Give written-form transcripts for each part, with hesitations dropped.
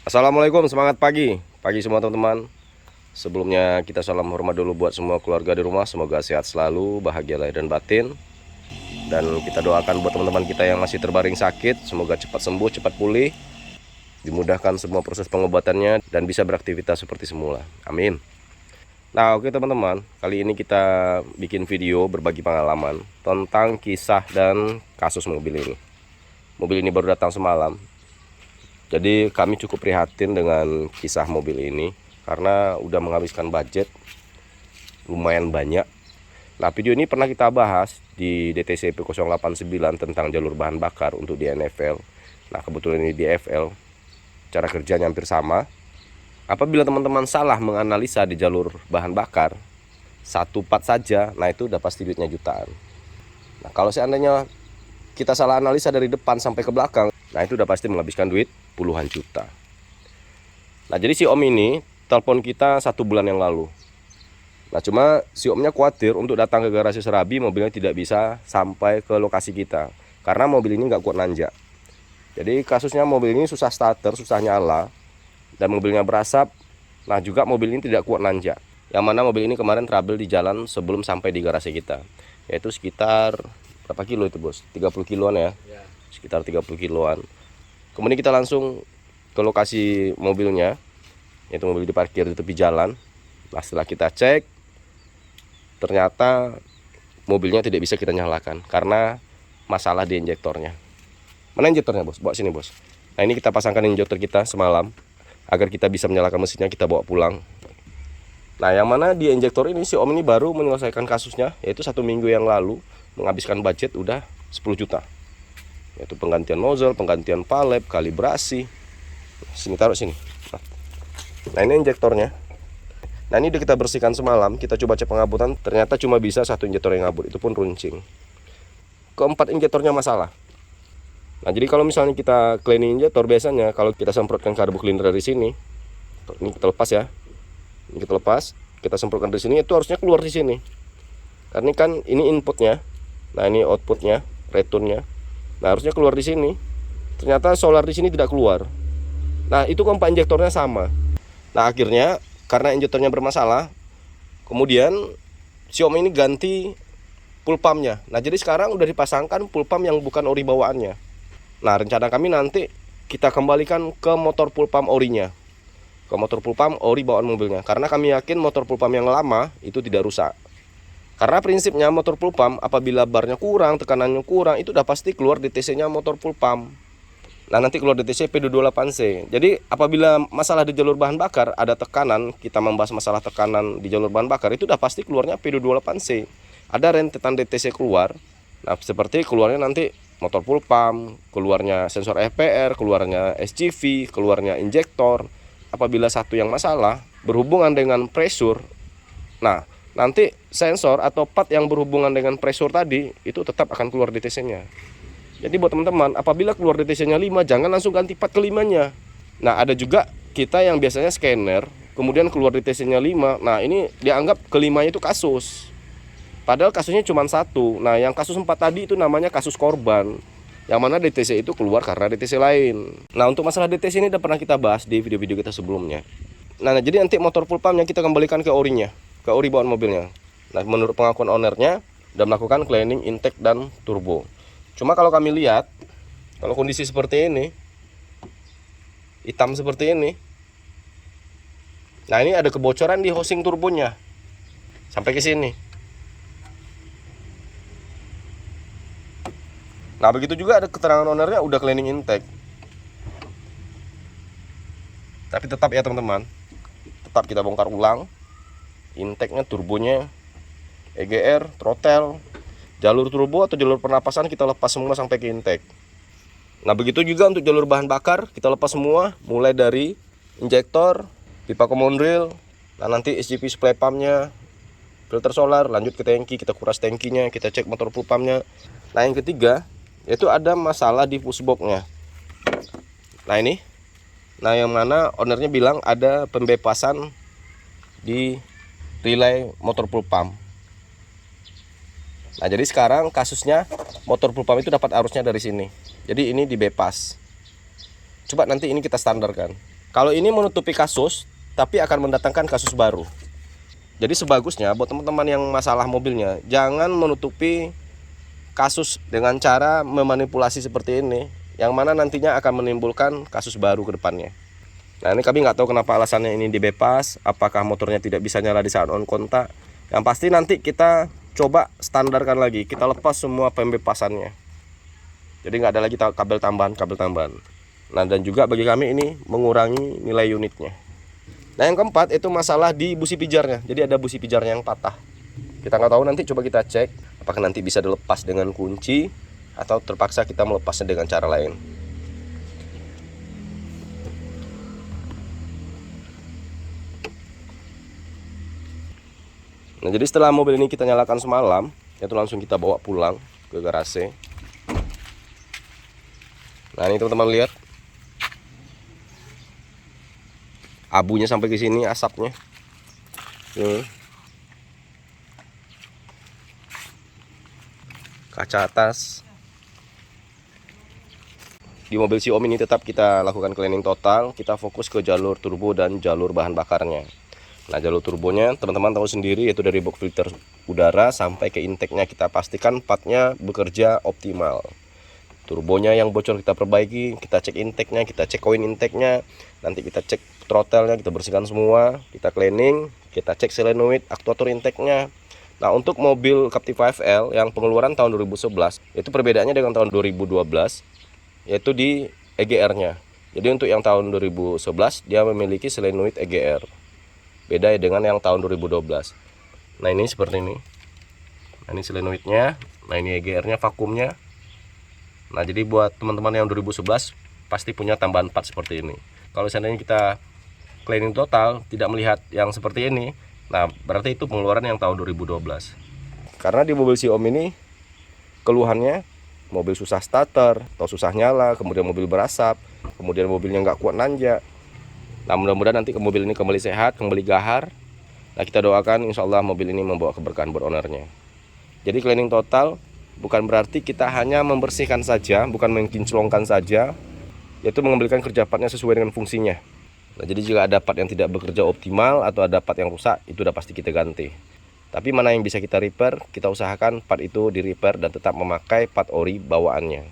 Assalamualaikum, semangat pagi. Pagi semua teman-teman. Sebelumnya kita salam hormat dulu buat semua keluarga di rumah. Semoga sehat selalu, bahagia lahir dan batin. Dan kita doakan buat teman-teman kita yang masih terbaring sakit, semoga cepat sembuh, cepat pulih, dimudahkan semua proses pengobatannya dan bisa beraktivitas seperti semula. Amin. Nah, oke teman-teman, kali ini kita bikin video berbagi pengalaman tentang kisah dan kasus mobil ini. Mobil ini baru datang semalam. Jadi kami cukup prihatin dengan kisah mobil ini karena udah menghabiskan budget lumayan banyak. Nah, video ini pernah kita bahas di DTC P089 tentang jalur bahan bakar untuk di NFL. Nah, kebetulan ini di FL, cara kerjanya hampir sama. Apabila teman-teman salah menganalisa di jalur bahan bakar satu part saja, nah itu udah pasti duitnya jutaan. Nah, kalau seandainya kita salah analisa dari depan sampai ke belakang, nah itu udah pasti menghabiskan duit puluhan juta. Nah, jadi si om ini telepon kita 1 bulan yang lalu. Nah, cuma si omnya khawatir untuk datang ke garasi Serabi mobilnya tidak bisa sampai ke lokasi kita karena mobil ini nggak kuat nanjak. Jadi kasusnya mobil ini susah starter, susah nyala, dan mobilnya berasap. Nah, juga mobil ini tidak kuat nanjak. Yang mana mobil ini kemarin trouble di jalan sebelum sampai di garasi kita, yaitu sekitar berapa kilo itu bos? 30 kiloan ya? Sekitar 30 kiloan. Kemudian kita langsung ke lokasi mobilnya, yaitu mobil diparkir di tepi jalan. Nah, setelah kita cek, ternyata mobilnya tidak bisa kita nyalakan karena masalah di injektornya. Mana injektornya bos? Bawa sini bos. Nah, ini kita pasangkan injektor kita semalam agar kita bisa menyalakan mesinnya, kita bawa pulang. Nah, yang mana di injektor ini si om ini baru menyelesaikan kasusnya, yaitu 1 minggu yang lalu, menghabiskan budget udah 10 juta. Yaitu penggantian nozzle, penggantian palep, kalibrasi. Sini, taruh sini. Nah, ini injektornya. Nah, ini udah kita bersihkan semalam, kita coba cek pengabutan, ternyata cuma bisa 1 injektor yang ngabut, itu pun runcing. Keempat injektornya masalah. Nah, jadi kalau misalnya kita cleaning injektor, biasanya kalau kita semprotkan carbo cleaner dari sini, ini kita lepas ya. Ini kita lepas, kita semprotkan dari sini, itu harusnya keluar di sini. Karena kan ini inputnya. Nah, ini outputnya, returnnya. Nah, harusnya keluar di sini. Ternyata solar di sini tidak keluar. Nah, itu kompa injektornya sama. Nah, akhirnya karena injektornya bermasalah, kemudian si om ini ganti full pumpnya. Nah, jadi sekarang udah dipasangkan full pump yang bukan ori bawaannya. Nah, rencana kami nanti kita kembalikan ke motor full pump orinya, ke motor full pump ori bawaan mobilnya. Karena kami yakin motor full pump yang lama itu tidak rusak. Karena prinsipnya motor full pump apabila barnya kurang, tekanannya kurang, itu udah pasti keluar DTC-nya motor full pump. Nah, nanti keluar DTC P228C. Jadi apabila masalah di jalur bahan bakar ada tekanan, kita membahas masalah tekanan di jalur bahan bakar, itu udah pasti keluarnya P228C. Ada rentetan DTC keluar. Nah, seperti keluarnya nanti motor full pump, keluarnya sensor FPR, keluarnya SCV, keluarnya injektor. Apabila satu yang masalah berhubungan dengan pressure, nah nanti sensor atau part yang berhubungan dengan pressure tadi itu tetap akan keluar DTC-nya. Jadi buat teman-teman, apabila keluar DTC-nya 5, jangan langsung ganti part ke-5-nya. Nah, ada juga kita yang biasanya scanner, kemudian keluar DTC-nya 5. Nah, ini dianggap ke-5-nya itu kasus. Padahal kasusnya cuma 1. Nah, yang kasus 4 tadi itu namanya kasus korban. Yang mana DTC itu keluar karena DTC lain. Nah, untuk masalah DTC ini udah pernah kita bahas di video-video kita sebelumnya. Nah, jadi nanti motor full pumpnya kita kembalikan ke orinya, ke ori bawaan mobilnya. Nah, menurut pengakuan ownernya sudah melakukan cleaning intake dan turbo. Cuma kalau kami lihat, kalau kondisi seperti ini, hitam seperti ini, nah ini ada kebocoran di housing turbonya sampai ke sini. Nah, begitu juga ada keterangan ownernya udah cleaning intake. Tapi tetap ya teman-teman, tetap kita bongkar ulang intake-nya, turbonya, EGR, throttle, jalur turbo atau jalur pernapasan kita lepas semua sampai ke intake. Nah, begitu juga untuk jalur bahan bakar kita lepas semua, mulai dari injektor, pipa common rail, nah nanti SCV supply pumpnya, filter solar, lanjut ke tangki, kita kuras tangkinya, kita cek motor full pumpnya. Nah, yang ketiga yaitu ada masalah di pushbox-nya. Nah, ini, nah yang mana ownernya bilang ada pembebasan di relay motor full pump. Nah, jadi sekarang kasusnya motor full pump itu dapat arusnya dari sini. Jadi ini di bypass. Coba nanti ini kita standarkan. Kalau ini menutupi kasus, tapi akan mendatangkan kasus baru. Jadi sebagusnya buat teman-teman yang masalah mobilnya, jangan menutupi kasus dengan cara memanipulasi seperti ini, yang mana nantinya akan menimbulkan kasus baru ke depannya. Nah ini kami nggak tahu kenapa alasannya ini di bypass, apakah motornya tidak bisa nyala di saat on kontak. Yang pasti nanti kita coba standarkan lagi, kita lepas semua pembebasannya. Jadi nggak ada lagi kabel tambahan. Nah dan juga bagi kami ini mengurangi nilai unitnya. Nah yang keempat itu masalah di busi pijarnya. Jadi ada busi pijarnya yang patah. Kita nggak tahu, nanti coba kita cek apakah nanti bisa dilepas dengan kunci atau terpaksa kita melepasnya dengan cara lain. Nah jadi setelah mobil ini kita nyalakan semalam, itu langsung kita bawa pulang ke garasi. Nah ini teman-teman lihat, abunya sampai ke sini, asapnya. Kaca atas. Di mobil Xiaomi ini tetap kita lakukan cleaning total, kita fokus ke jalur turbo dan jalur bahan bakarnya. Nah jalur turbonya teman-teman tahu sendiri, yaitu dari box filter udara sampai ke intake-nya kita pastikan partnya bekerja optimal. Turbonya yang bocor kita perbaiki, kita cek intake-nya, kita cek koin intake-nya, nanti kita cek throttle-nya, kita bersihkan semua, kita cleaning, kita cek solenoid, aktuator intake-nya. Nah untuk mobil Captiva FL yang pengeluaran tahun 2011 itu perbedaannya dengan tahun 2012, yaitu di EGR-nya. Jadi untuk yang tahun 2011 dia memiliki solenoid EGR, beda dengan yang tahun 2012. Nah ini seperti ini. Nah ini solenoidnya, nah ini EGR-nya, vakumnya. Nah jadi buat teman-teman yang 2011 pasti punya tambahan part seperti ini. Kalau seandainya kita cleaning total tidak melihat yang seperti ini, nah berarti itu pengeluaran yang tahun 2012. Karena di mobil Xiaomi ini keluhannya mobil susah starter atau susah nyala, kemudian mobil berasap, kemudian mobilnya nggak kuat nanjak. Nah mudah-mudahan nanti mobil ini kembali sehat, kembali gahar. Nah kita doakan insya Allah mobil ini membawa keberkahan buat ownernya. Jadi cleaning total bukan berarti kita hanya membersihkan saja, bukan menkinclongkan saja, yaitu mengambilkan kerja partnya sesuai dengan fungsinya. Nah, jadi jika ada part yang tidak bekerja optimal atau ada part yang rusak, itu udah pasti kita ganti. Tapi mana yang bisa kita repair, kita usahakan part itu di repair dan tetap memakai part ori bawaannya.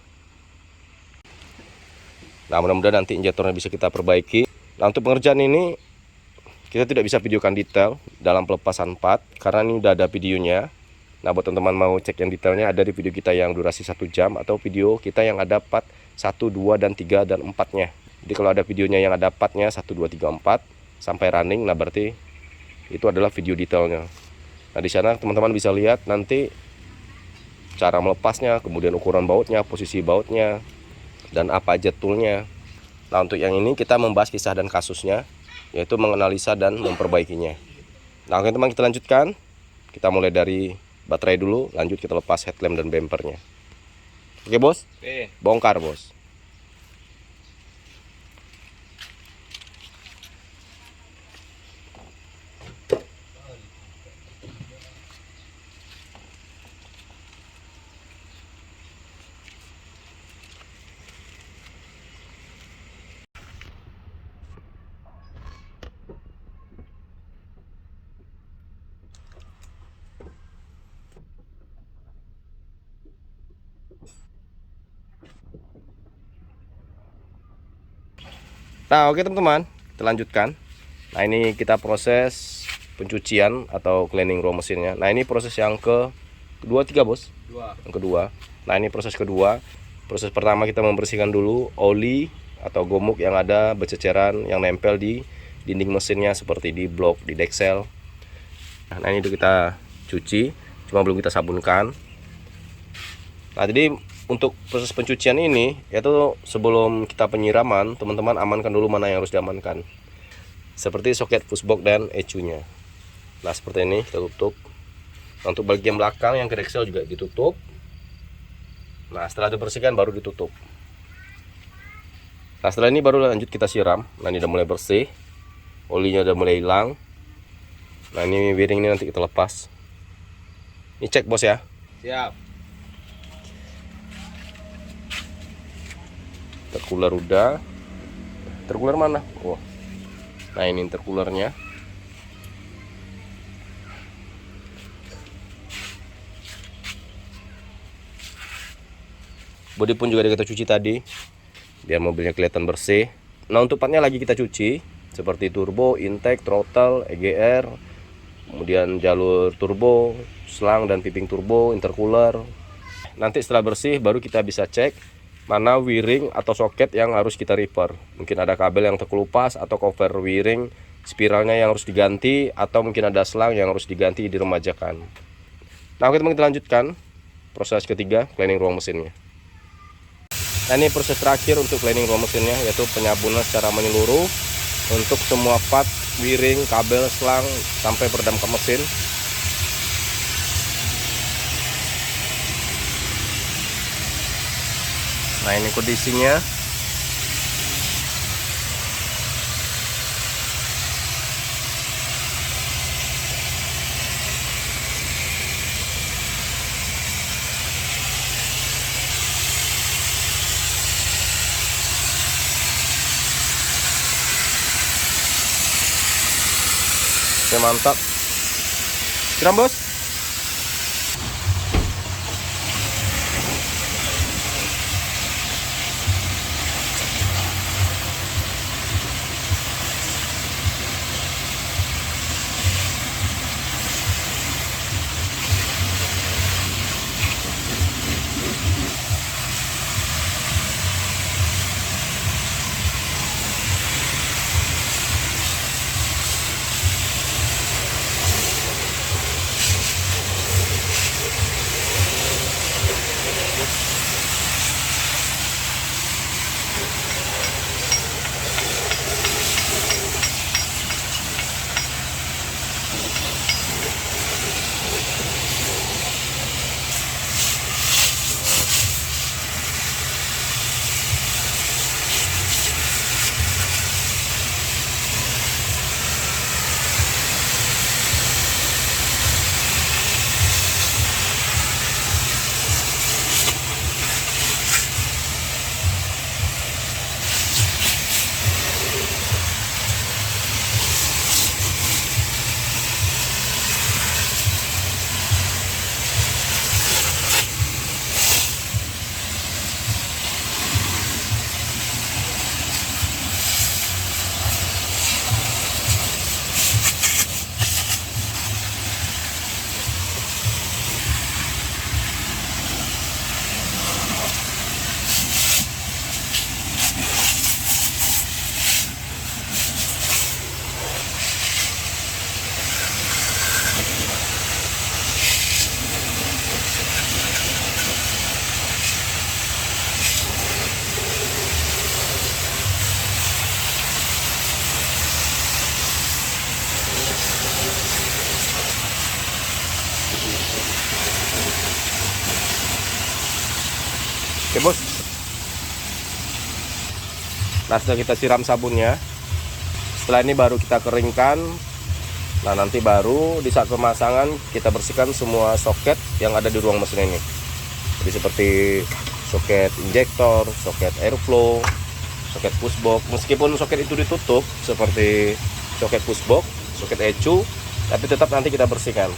Nah mudah-mudahan nanti injektornya bisa kita perbaiki. Nah untuk pengerjaan ini kita tidak bisa videokan detail dalam pelepasan part karena ini udah ada videonya. Nah buat teman-teman mau cek yang detailnya ada di video kita yang durasi 1 jam atau video kita yang ada part 1, 2, dan 3, dan 4-nya. Jadi kalau ada videonya yang ada partnya 1, 2, 3, 4 sampai running, nah berarti itu adalah video detailnya. Nah di sana teman-teman bisa lihat nanti cara melepasnya, kemudian ukuran bautnya, posisi bautnya, dan apa aja toolnya. Nah untuk yang ini kita membahas kisah dan kasusnya, yaitu menganalisa dan memperbaikinya. Nah oke teman, kita lanjutkan. Kita mulai dari baterai dulu, lanjut kita lepas headlamp dan bumpernya. Oke bos? Oke. Bongkar bos. Nah oke teman-teman, kita lanjutkan. Nah ini kita proses pencucian atau cleaning raw mesinnya. Nah ini proses yang kedua, tiga bos? Yang kedua. Nah ini proses kedua. Proses pertama kita membersihkan dulu oli atau gomuk yang ada berceceran, yang nempel di dinding mesinnya seperti di blok, di deksel. Nah ini itu kita cuci, cuma belum kita sabunkan. Nah jadi untuk proses pencucian ini, yaitu sebelum kita penyiraman, teman-teman amankan dulu mana yang harus diamankan. Seperti soket pushbox dan ECU-nya. Nah seperti ini kita tutup. Nah, untuk bagian belakang yang ke deksel juga ditutup. Nah setelah dibersihkan baru ditutup. Nah setelah ini baru lanjut kita siram. Nah ini udah mulai bersih, olinya udah mulai hilang. Nah ini bearing ini nanti kita lepas. Ini cek bos ya. Siap. Terkuler udah. Terkuler mana? Oh. Nah ini intercoolernya. Bodi pun juga kita cuci tadi, biar mobilnya kelihatan bersih. Nah untuk partnya lagi kita cuci, seperti turbo, intake, throttle, EGR, kemudian jalur turbo, selang dan piping turbo, intercooler. Nanti setelah bersih baru kita bisa cek mana wiring atau soket yang harus kita repair. Mungkin ada kabel yang terkelupas atau cover wiring spiralnya yang harus diganti, atau mungkin ada selang yang harus diganti diremajakan. Nah oke teman, kita lanjutkan proses ketiga, cleaning ruang mesinnya. Nah ini proses terakhir untuk cleaning ruang mesinnya, yaitu penyabunan secara menyeluruh untuk semua part, wiring, kabel, selang sampai peredam kap mesin. Nah ini kondisinya. Oke, mantap. Siram bos. Oke bos. Nah setelah kita siram sabunnya, setelah ini baru kita keringkan. Nah nanti baru di saat pemasangan kita bersihkan semua soket yang ada di ruang mesin ini. Jadi seperti soket injektor, soket airflow, soket pushbox. Meskipun soket itu ditutup seperti soket pushbox, soket ECU, tapi tetap nanti kita bersihkan.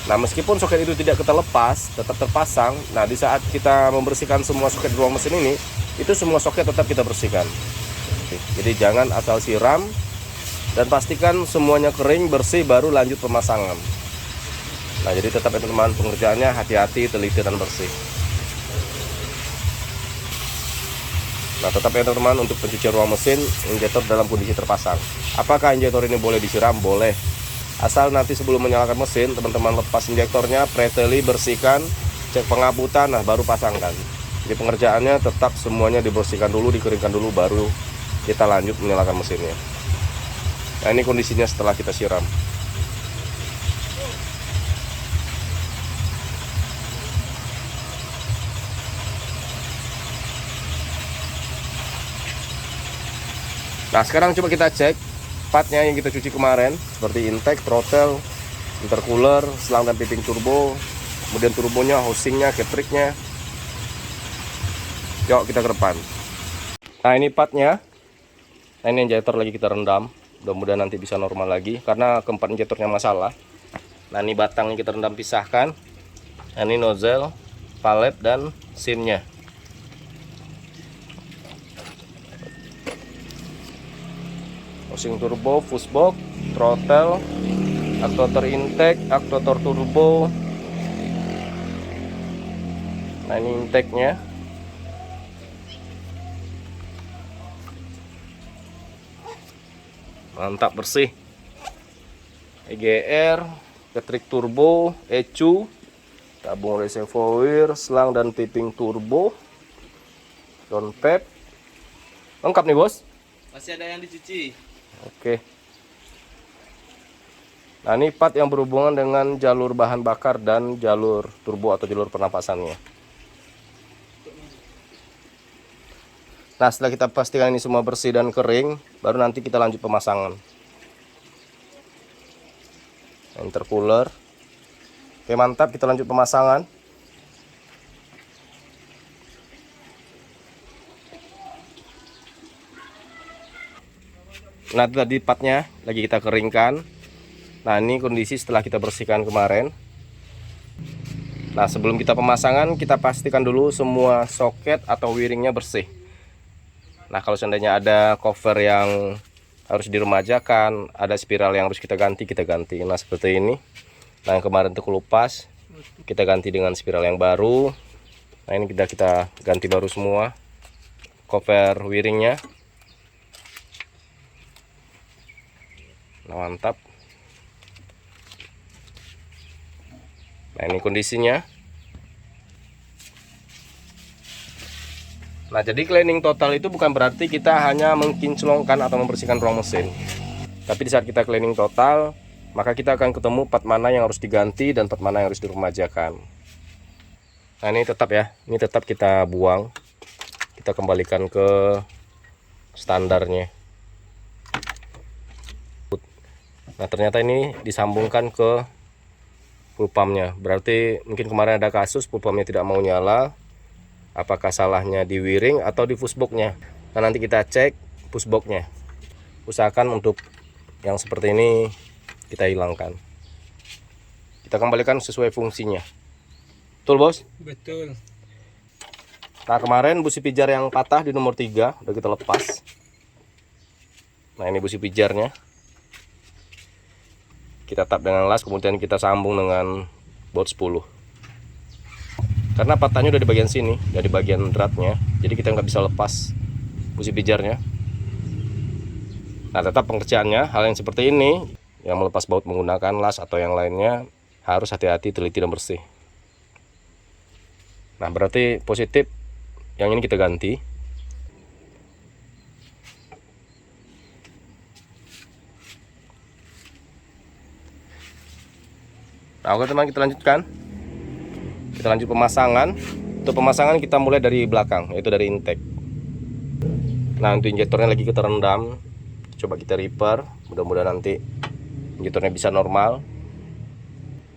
Nah meskipun soket itu tidak kita lepas, tetap terpasang. Nah di saat kita membersihkan semua soket di ruang mesin ini, itu semua soket tetap kita bersihkan. Jadi jangan asal siram, dan pastikan semuanya kering bersih baru lanjut pemasangan. Nah jadi tetap teman-teman, pengerjaannya hati-hati, teliti dan bersih. Nah tetap ya teman-teman, untuk pencucian ruang mesin, injektor dalam kondisi terpasang. Apakah injektor ini boleh disiram? Boleh. Asal nanti sebelum menyalakan mesin, teman-teman lepas injektornya, preteli, bersihkan, cek pengabutan, nah baru pasangkan. Jadi pengerjaannya tetap semuanya dibersihkan dulu, dikeringkan dulu, baru kita lanjut menyalakan mesinnya. Nah ini kondisinya setelah kita siram. Nah sekarang coba kita cek partnya yang kita cuci kemarin, seperti intake, throttle, intercooler, selang dan piping turbo, kemudian turbonya, housingnya, ketriknya. Yuk kita ke depan. Nah ini partnya. Nah ini injektor lagi kita rendam. Mudah-mudahan nanti bisa normal lagi karena keempat injektornya masalah. Nah, ini batangnya kita rendam pisahkan. Nah, ini nozzle, palet, dan simnya. Osing turbo, fushbox, throttle, actuator intake, actuator turbo. Nah, ini intake-nya. Mantap, bersih. EGR, ketrik turbo, ECU, tabung reservoir, selang dan piping turbo, downpipe. Lengkap nih, Bos. Masih ada yang dicuci. Oke. Nah, ini part yang berhubungan dengan jalur bahan bakar dan jalur turbo atau jalur pernapasannya. Nah, setelah kita pastikan ini semua bersih dan kering, baru nanti kita lanjut pemasangan. Intercooler. Oke, mantap, kita lanjut pemasangan. Nah, tadi partnya lagi kita keringkan. Nah, ini kondisi setelah kita bersihkan kemarin. Nah, sebelum kita pemasangan, kita pastikan dulu semua soket atau wiringnya bersih. Nah, kalau seandainya ada cover yang harus diremajakan, ada spiral yang harus kita ganti, kita ganti. Nah, seperti ini. Nah, yang kemarin itu kelupas, kita ganti dengan spiral yang baru. Nah, ini kita ganti baru semua cover wiringnya. Nah, mantap. Nah, ini kondisinya. Nah, jadi cleaning total itu bukan berarti kita hanya mengkinclongkan atau membersihkan ruang mesin. Tapi di saat kita cleaning total, maka kita akan ketemu part mana yang harus diganti dan part mana yang harus diremajakan. Nah, ini tetap ya, ini tetap kita buang. Kita kembalikan ke standarnya. Nah, ternyata ini disambungkan ke full pumpnya. Berarti mungkin kemarin ada kasus full pumpnya tidak mau nyala. Apakah salahnya di wiring atau di fushboxnya? Nah, nanti kita cek fushboxnya. Usahakan untuk yang seperti ini kita hilangkan. Kita kembalikan sesuai fungsinya. Betul, Bos? Betul. Nah, kemarin busi pijar yang patah di nomor 3 udah kita lepas. Nah, ini busi pijarnya. Kita tap dengan las, kemudian kita sambung dengan baut 10. Karena patahnya udah di bagian sini, dari bagian dratnya, jadi kita nggak bisa lepas busi pijarnya. Nah, tetap pengerjaannya hal yang seperti ini, yang melepas baut menggunakan las atau yang lainnya harus hati-hati, teliti dan bersih. Nah, berarti positif yang ini kita ganti. Nah, oke teman, kita lanjutkan. Kita lanjut pemasangan. Untuk pemasangan kita mulai dari belakang, yaitu dari intake. Nah, untuk injektornya lagi kita rendam. Coba kita repair, mudah-mudahan nanti injektornya bisa normal.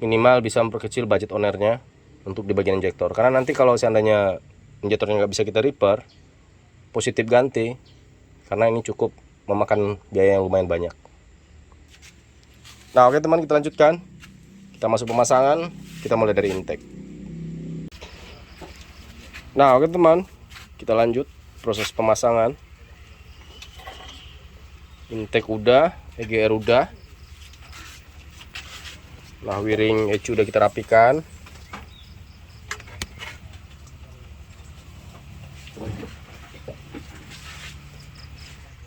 Minimal bisa memperkecil budget ownernya untuk di bagian injektor. Karena nanti kalau seandainya injektornya nggak bisa kita repair, positif ganti. Karena ini cukup memakan biaya yang lumayan banyak. Nah, oke teman, kita lanjutkan. Kita masuk pemasangan, kita mulai dari intake. Nah, oke teman, kita lanjut proses pemasangan. Intake udah, EGR udah. Nah, wiring ECU udah kita rapikan.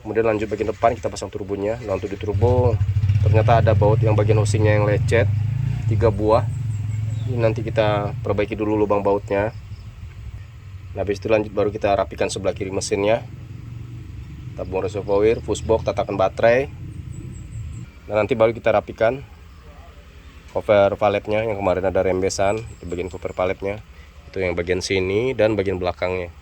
Kemudian lanjut bagian depan, kita pasang turbonya. Nah, untuk di turbo ternyata ada baut yang bagian housingnya yang lecet, 3 buah. Ini nanti kita perbaiki dulu lubang bautnya. Nah, habis itu lanjut baru kita rapikan sebelah kiri mesinnya. Tabung reservoir, fushbox, tatakan baterai. Nah, nanti baru kita rapikan cover paletnya yang kemarin ada rembesan di bagian cover paletnya. Itu yang bagian sini dan bagian belakangnya.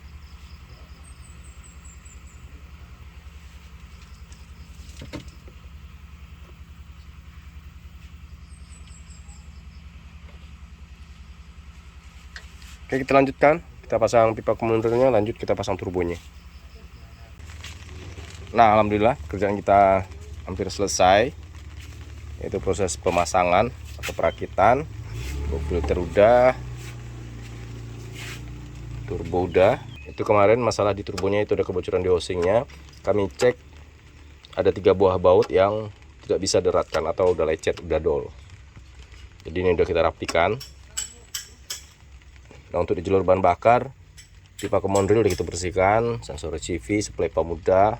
Oke, kita lanjutkan. Kita pasang pipa komuternya, lanjut kita pasang turbonya. Nah, alhamdulillah kerjaan kita hampir selesai. Itu proses pemasangan atau perakitan. Filter udah, turbo udah. Itu kemarin masalah di turbonya itu ada kebocoran di housingnya. Kami cek ada 3 buah baut yang tidak bisa deratkan atau udah lecet, udah dol. Jadi ini udah kita rapikan. Nah, untuk di jalur bahan bakar, pipa kemondril udah kita bersihkan, sensor CV, suplai pump udah.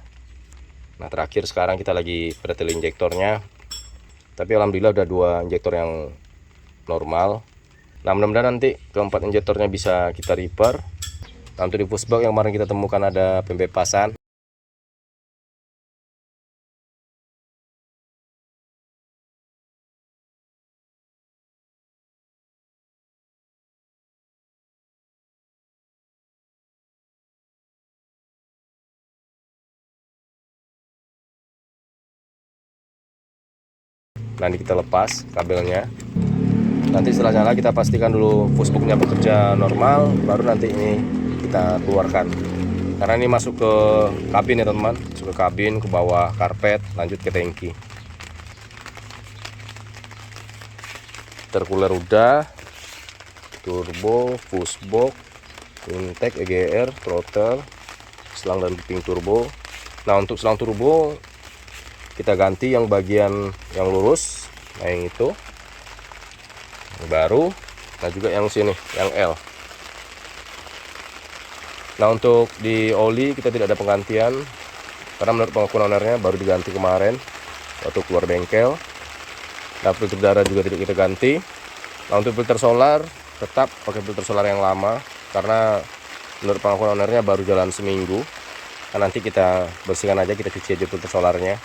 Nah, terakhir sekarang kita lagi pretel injektornya. Tapi alhamdulillah udah 2 injektor yang normal. Nah, mudah-mudahan nanti keempat injektornya bisa kita repair. Nah, untuk di pushbox yang kemarin kita temukan ada pembebasan. Nanti kita lepas kabelnya. Nanti setelah nyala kita pastikan dulu pushboxnya bekerja normal, baru nanti ini kita keluarkan. Karena ini masuk ke kabin ya teman-teman, masuk ke kabin, ke bawah karpet, lanjut ke tangki. Intercooler udah, turbo, pushbox, intake, EGR, throttle, selang dan piping turbo. Nah, untuk selang turbo kita ganti yang bagian yang lurus, nah yang itu yang baru, nah juga yang sini yang L. Nah, untuk di oli kita tidak ada penggantian karena menurut pengakuan ownernya baru diganti kemarin waktu keluar bengkel. Nah, filter udara juga tidak kita ganti. Nah, untuk filter solar tetap pakai filter solar yang lama karena menurut pengakuan ownernya baru jalan seminggu. Nah, nanti kita bersihkan aja, kita cuci aja filter solarnya.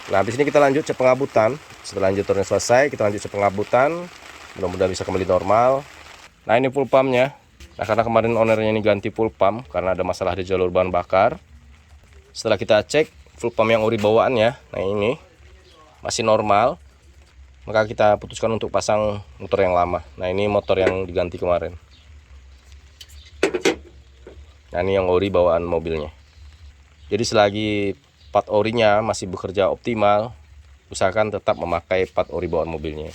Nah, habis ini kita lanjut cek pengabutan. Setelah injektornya selesai, kita lanjut cek pengabutan. Mudah-mudahan bisa kembali normal. Nah, ini full pumpnya. Nah, karena kemarin ownernya ini ganti full pump karena ada masalah di jalur bahan bakar. Setelah kita cek full pump yang ori bawaannya, nah ini masih normal. Maka kita putuskan untuk pasang motor yang lama. Nah, ini motor yang diganti kemarin. Nah, ini yang ori bawaan mobilnya. Jadi selagi part orinya masih bekerja optimal, usahakan tetap memakai part ori bawaan mobilnya.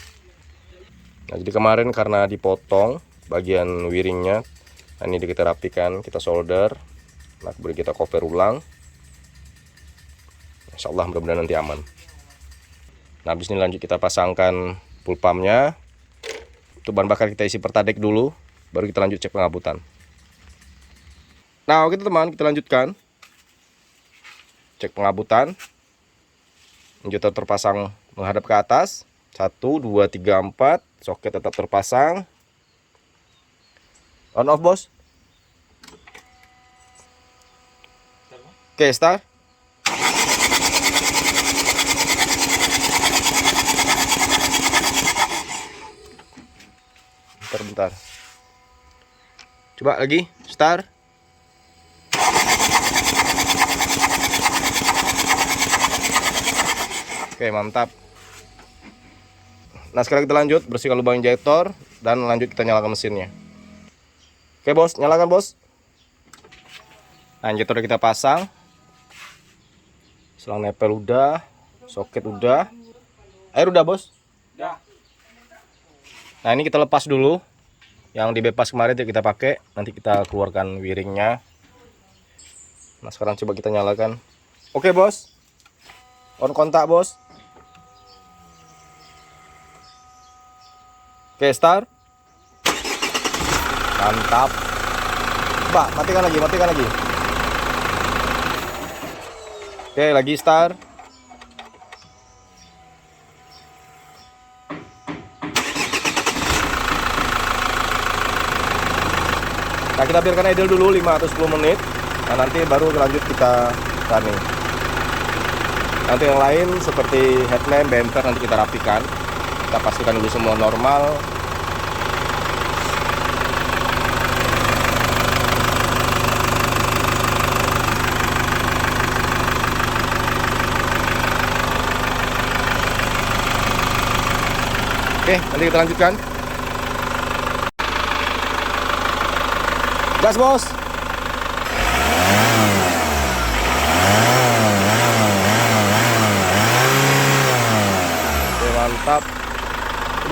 Nah, jadi kemarin karena dipotong bagian wiringnya, nah ini kita rapikan, kita solder, nah kemudian kita cover ulang. Insya Allah mudah-mudahan nanti aman. Nah, habis ini lanjut kita pasangkan full pumpnya. Untuk bahan bakar kita isi pertalite dulu, baru kita lanjut cek pengabutan. Nah, oke teman, kita lanjutkan cek pengabutan. Injektor terpasang menghadap ke atas. 1, 2, 3, 4. Soket tetap terpasang. On off, bos. Oke, start. Bentar. Coba lagi, start. Oke, mantap. Nah, sekarang kita lanjut bersihkan lubang injektor dan lanjut kita nyalakan mesinnya. Oke, bos, nyalakan, bos. Nah, injektor kita pasang. Selang nepel udah, soket udah. Air udah, bos? Udah. Nah, ini kita lepas dulu. Yang dibepas kemarin kita pakai, nanti kita keluarkan wiringnya. Nah, sekarang coba kita nyalakan. Oke, bos. On kontak, bos. Oke, start. Mantap. Coba matikan lagi, matikan lagi. Oke, lagi start. Nah, kita biarkan idle dulu 5 atau 10 menit. Nah, nanti baru lanjut kita running. Nanti yang lain seperti headlamp, bumper nanti kita rapikan. Kita pastikan dulu semua normal. Oke, nanti kita lanjutkan. Gas, bos.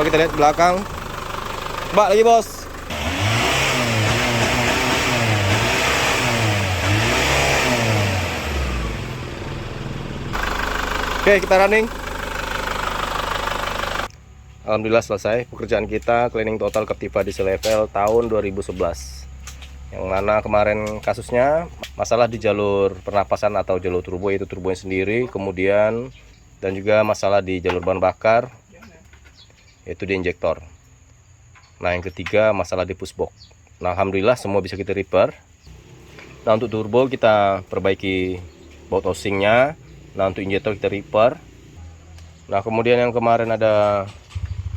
Coba kita lihat belakang. Mbak lagi bos. Oke, kita running. Alhamdulillah selesai pekerjaan kita cleaning total Captiva diesel level tahun 2011. Yang mana kemarin kasusnya masalah di jalur pernapasan atau jalur turbo, yaitu turbonya sendiri, kemudian dan juga masalah di jalur bahan bakar, yaitu di injektor. Nah, yang ketiga masalah di pushbox. Nah, alhamdulillah semua bisa kita repair. Nah, untuk turbo kita perbaiki baut housingnya. Nah, untuk injektor kita repair. Nah, kemudian yang kemarin ada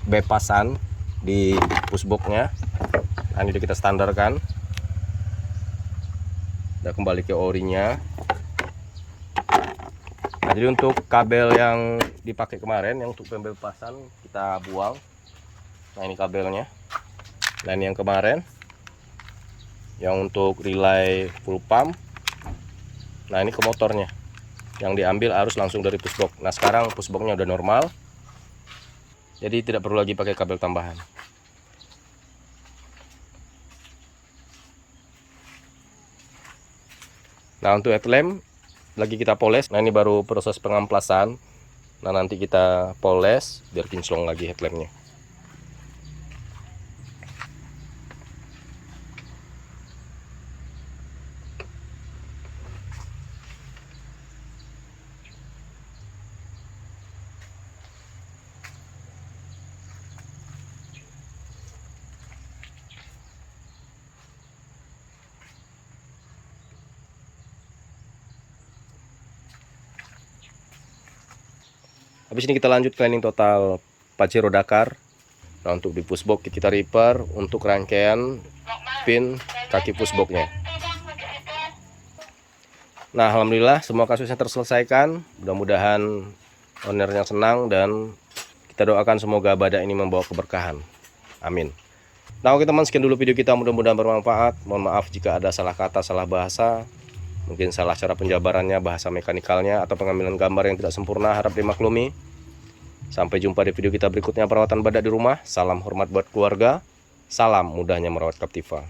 bepasan di pushboxnya. Nah, ini udah kita standarkan. Udah kembali ke orinya. Nah, jadi untuk kabel yang dipakai kemarin, yang untuk pembepasan kita buang. Nah, ini kabelnya. Nah, ini yang kemarin, yang untuk relay full pump. Nah, ini ke motornya. Yang diambil arus langsung dari pushbox. Nah, sekarang pushboxnya udah normal, jadi tidak perlu lagi pakai kabel tambahan. Nah, untuk headlamp lagi kita poles. Nah, ini baru proses pengamplasan. Nah, nanti kita poles biar kinclong lagi headlampnya. Habis ini kita lanjut cleaning total Pajero Dakar. Nah, untuk di pushbox kita repair untuk rangkaian pin kaki pushboxnya. Nah, alhamdulillah semua kasusnya terselesaikan. Mudah-mudahan ownernya senang dan kita doakan semoga badak ini membawa keberkahan. Amin. Nah, oke teman, sekian dulu video kita, mudah-mudahan bermanfaat. Mohon maaf jika ada salah kata, salah bahasa, mungkin salah cara penjabarannya, bahasa mekanikalnya, atau pengambilan gambar yang tidak sempurna, harap dimaklumi. Sampai jumpa di video kita berikutnya, perawatan badak di rumah. Salam hormat buat keluarga, salam mudahnya merawat Captiva.